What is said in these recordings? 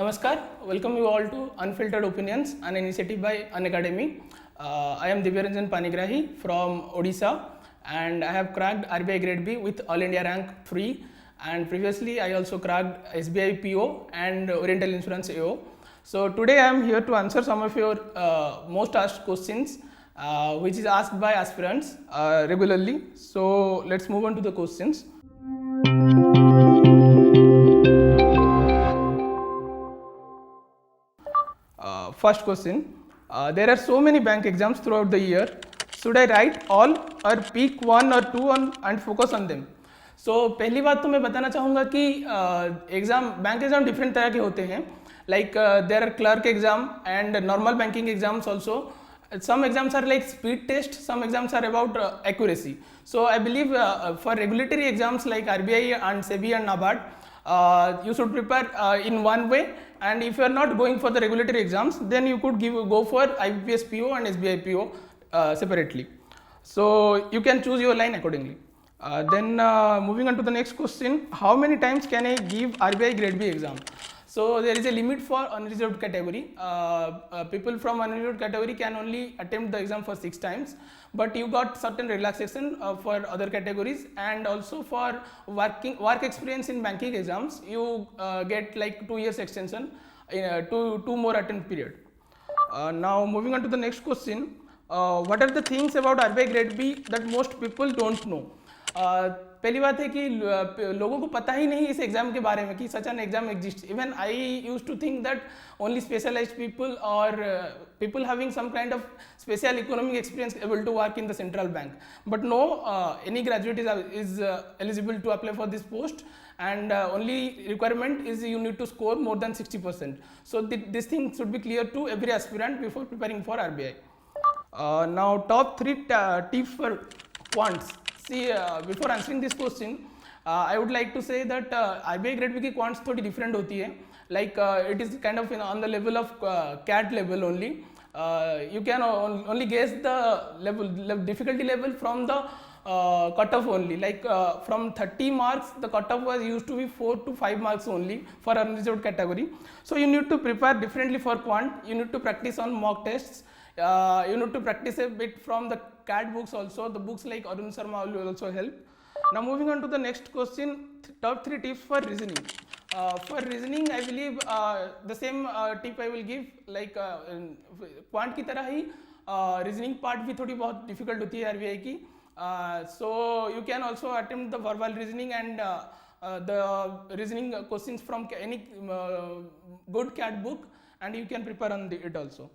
Namaskar, welcome you all to Unfiltered Opinions, an initiative by Unacademy. I am Divyaranjan Panigrahi from Odisha and I have cracked RBI Grade B with All India Rank 3, and previously I also cracked SBI PO and Oriental Insurance AO. So today I am here to answer some of your most asked questions which is asked by aspirants regularly. So let's move on to the questions. First question, there are so many bank exams throughout the year. Should I write all or pick one or two and focus on them? So पहली बात तो मैं बताना चाहूँगा कि bank exam different तरह के होते हैं. Like there are clerk exam and normal banking exams also. Some exams are like speed test, some exams are about accuracy. So I believe for regulatory exams like RBI and SEBI and NABARD, you should prepare in one way, and if you are not going for the regulatory exams, then you could go for IBPS PO and SBI PO separately. So you can choose your line accordingly. Then moving on to the next question, how many times can I give RBI Grade B exam? So there is a limit for unreserved category. People from unreserved category can only attempt the exam for 6 times, but you got certain relaxation for other categories, and also for work experience in banking exams, you get like 2 years extension, two more attempt period. Now moving on to the next question, what are the things about RBI Grade B that most people don't know? पहली बात है कि लोगों को पता ही नहीं इस exam के बारे में कि such an exam exist. Even I use to think that only specialised people और people having some kind of special economic experience able to work in the central bank, but no, any graduate is eligible to apply for this post, and only requirement is you need to score more than 60%. So this thing should be clear to every aspirant before preparing for RBI. Now top 3 tips for quants. See, before answering this question, I would like to say that RBI Grade B की quants थोड़ी different होती है. Like it is kind of on the level of CAT level only. You can only guess the difficulty level from the cutoff only. Like from 30 marks, the cutoff was used to be 4 to 5 marks only for unreserved category. So you need to prepare differently for quant. You need to practice on mock tests. You need to practice a bit from the CAT books also. The books like Arun Sharma will also help. Now moving on to the next question, top 3 tips for reasoning. For reasoning, I believe the same tip I will give, like quant की तरह ही reasoning part भी थोड़ी बहुत difficult होती है RBI की. So you can also attempt the verbal reasoning and the reasoning questions from any good CAT book, and you can prepare on it also.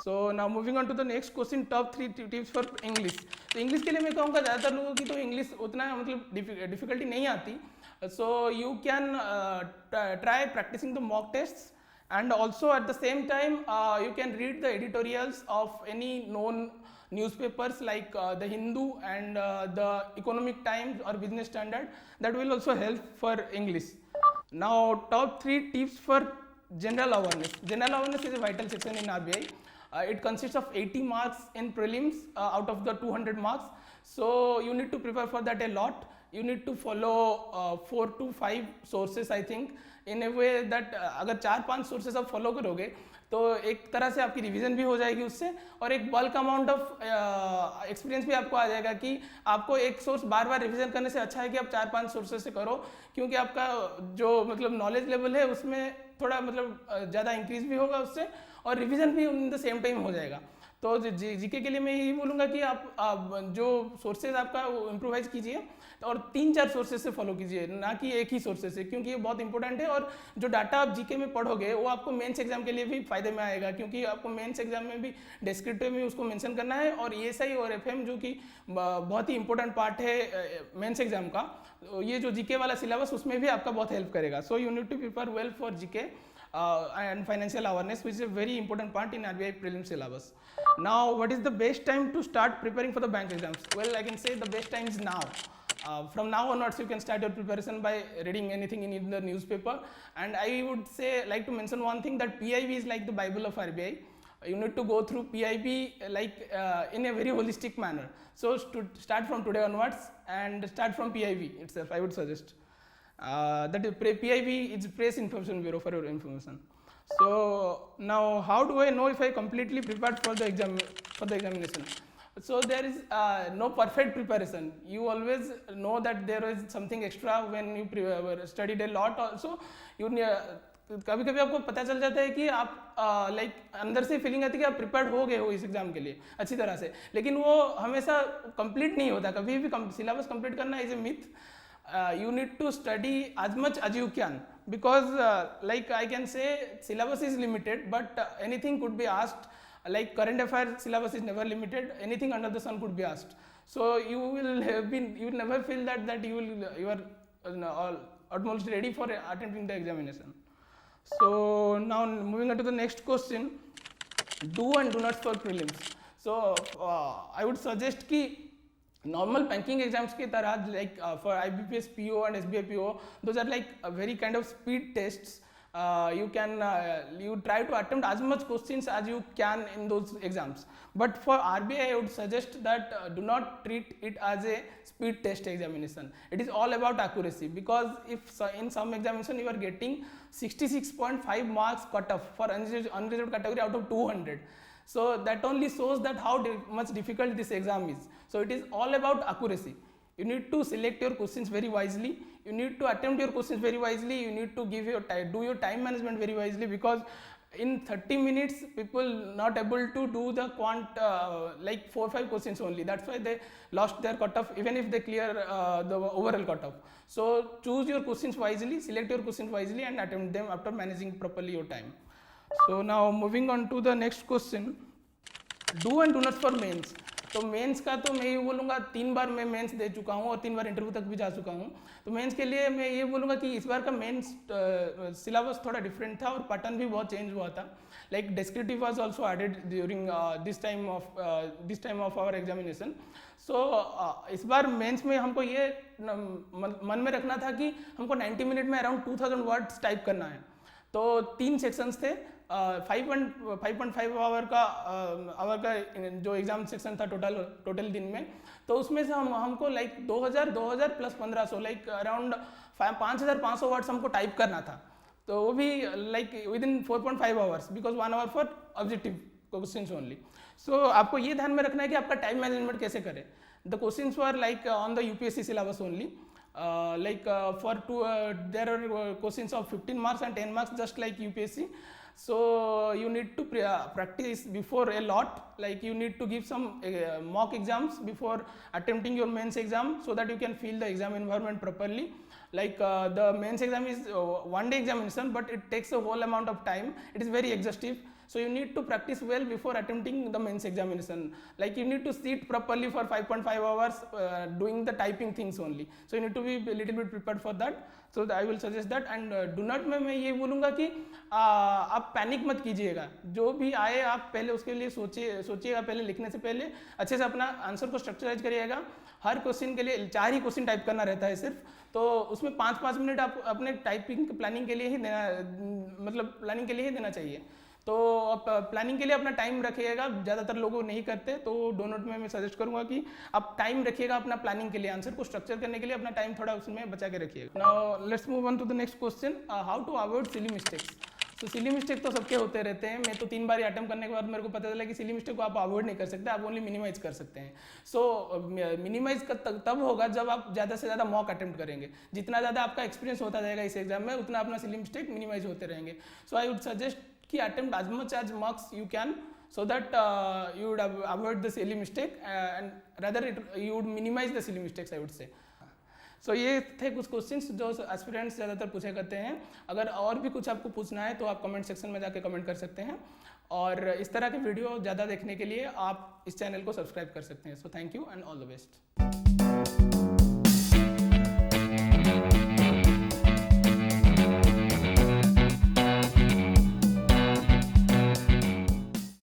So now moving on to the next question, top 3 tips for English. तो English के लिए मैं कहूँगा ज़्यादातर लोगों की तो English उतना मतलब डिफिकल्टी नहीं आती. So you can try practicing the mock tests, and also at the same time you can read the editorials of any known newspapers like the Hindu and the Economic Times or Business Standard. That will also help for English. Now top 3 tips for general awareness. General awareness is a vital section in RBI. It consists of 80 marks in prelims out of the 200 marks. So you need to prepare for that a lot. You need to follow 4 to 5 sources, I think, in a way that अगर 4-5 sources आप follow करोगे तो एक तरह से आपकी revision भी हो जाएगी उससे, और एक बल्क अमाउंट ऑफ एक्सपीरियंस भी आपको आ जाएगा कि आपको एक सोर्स बार बार रिवीजन करने से अच्छा है कि आप 4-5 सोर्सेज से करो, क्योंकि आपका जो मतलब नॉलेज लेवल है उसमें थोड़ा मतलब ज़्यादा इंक्रीज भी होगा उससे, और रिवीजन भी इन द सेम टाइम हो जाएगा. तो जीके के लिए मैं यही बोलूँगा कि आप जो सोर्सेज आपका इम्प्रोवाइज कीजिए और 3-4 सोर्सेज से फॉलो कीजिए, ना कि एक ही सोर्सेज से, क्योंकि ये बहुत इंपॉर्टेंट है. और जो डाटा आप जीके में पढ़ोगे वो आपको मेंस एग्जाम के लिए भी फायदे में आएगा, क्योंकि आपको मेंस एग्जाम में भी डिस्क्रिप्टिव में उसको मेंशन करना है, और ESI और FM जो कि बहुत ही इंपॉर्टेंट पार्ट है मेंस एग्जाम का, ये जो जीके वाला सिलेबस उसमें भी आपका बहुत हेल्प करेगा. So you need to prepare well for GK and financial awareness, which is a very important part in RBI prelims syllabus. Now, what is the best time to start preparing for the bank exams? Well, I can say the best time is now. From now onwards, you can start your preparation by reading anything in the newspaper. And I would say, like to mention one thing, that PIB is like the Bible of RBI. You need to go through PIB like in a very holistic manner. So to start from today onwards and start from PIB itself, I would suggest. that is PIB is Press Information Bureau for your information. So now how do I know if I completely prepared for the examination? So there is no perfect preparation. You always know that there is something extra when you studied a lot also. You कभी कभी आपको पता चल जाता है कि आप like अंदर से फीलिंग आती है कि आप प्रिपेयर्ड हो गए हो इस एग्जाम के लिए अच्छी तरह से, लेकिन वो हमेशा कंप्लीट नहीं होता. कभी भी सिलेबस कंप्लीट करना is a myth. You need to study as much as you can, because like I can say syllabus is limited, but anything could be asked. Like current affairs syllabus is never limited, anything under the sun could be asked. So you will never feel that you are almost ready for attempting the examination. So now moving on to the next question, do and do not for prelims. So I would suggest कि normal banking exams की तरह like for IBPS PO and SBI PO, those are like a very kind of speed tests. You try to attempt as much questions as you can in those exams. But for RBI, I would suggest that do not treat it as a speed test examination. It is all about accuracy, because if in some examination you are getting 66.5 marks cut off for unreserved category out of 200. So that only shows that how much difficult this exam is. So it is all about accuracy. You need to select your questions very wisely. You need to attempt your questions very wisely. You need to do your time management very wisely, because in 30 minutes people not able to do the like 4 or 5 questions only. That's why they lost their cutoff even if they clear the overall cutoff. So choose your questions wisely, select your questions wisely and attempt them after managing properly your time. So now moving on to the next question, do and do not for mains. तो mains का तो मैं ये बोलूँगा 3 बार मैं mains दे चुका हूँ और 3 बार इंटरव्यू तक भी जा चुका हूँ. तो मेंस के लिए मैं ये बोलूँगा कि इस बार का मेंस सिलेबस थोड़ा डिफरेंट था और पैटर्न भी बहुत चेंज हुआ था. Like descriptive was also added during this time of our examination. So इस बार मेंस में हमको ये मन में रखना था कि हमको 90 मिनट में अराउंड 2000 वर्ड्स टाइप करना है. तो 3 सेक्शंस थे. 5.5 आवर का जो एग्जाम सेक्शन था टोटल दिन में. तो उसमें से हमको like 2000 plus 1500 like around 5500 words हमको टाइप करना था. तो वो भी like within 4.5 hours, because 1 hour for objective questions only. So आपको ये ध्यान में रखना है कि आपका टाइम मैनेजमेंट कैसे करें. The questions were like on the UPSC syllabus only. There are questions of 15 marks and 10 marks just like UPSC. So you need to practice before a lot, like you need to give some mock exams before attempting your mains exam, so that you can feel the exam environment properly. Like the mains exam is one day examination, but it takes a whole amount of time. It is very exhaustive. So you need to practice well before attempting the mains examination. Like you need to sit properly for 5.5 hours doing the typing things only. So you need to be a little bit prepared for that. So I will suggest that. And do not मैं ये बोलूँगा कि आप panic मत कीजिएगा. जो भी आए आप पहले उसके लिए सोचिएगा. पहले लिखने से पहले अच्छे से अपना आंसर को स्ट्रक्चराइज करिएगा. हर क्वेश्चन के लिए 4 ही क्वेश्चन टाइप करना रहता है सिर्फ. तो उसमें 5-5 मिनट आप अपने टाइपिंग प्लानिंग के लिए ही देना चाहिए. तो आप प्लानिंग के लिए अपना टाइम रखिएगा. ज़्यादातर लोग नहीं करते, तो डोनट में मैं सजेस्ट करूंगा कि आप टाइम रखिएगा अपना प्लानिंग के लिए. आंसर को स्ट्रक्चर करने के लिए अपना टाइम थोड़ा उसमें बचा के रखिएगा. Now let's move on to the next question, how to avoid silly mistakes. तो सिली मिस्टेक तो सबके होते रहते हैं. मैं तो 3 बार अटेम्प्ट करने के बाद मेरे को पता चला कि सिली मिस्टेक को आप अवॉइड नहीं कर सकते, आप ओनली मिनिमाइज कर सकते हैं. सो मिनिमाइज तब होगा जब आप ज़्यादा से ज़्यादा मॉक अटेम्प्ट करेंगे. जितना ज़्यादा आपका एक्सपीरियंस होता जाएगा इस एग्जाम में, उतना अपना सिली मिस्टेक मिनिमाइज होते रहेंगे. सो आई वुड सजेस्ट कि attempt as much as marks you can, so that you would avoid the silly mistake and rather you would minimize the silly mistakes, I would say. So ये थे कुछ questions जो aspirants ज़्यादातर पूछे करते हैं. अगर और भी कुछ आपको पूछना है तो आप कमेंट सेक्शन में जाके कमेंट कर सकते हैं. और इस तरह के वीडियो ज़्यादा देखने के लिए आप इस चैनल को सब्सक्राइब कर सकते हैं. So thank you and all the best.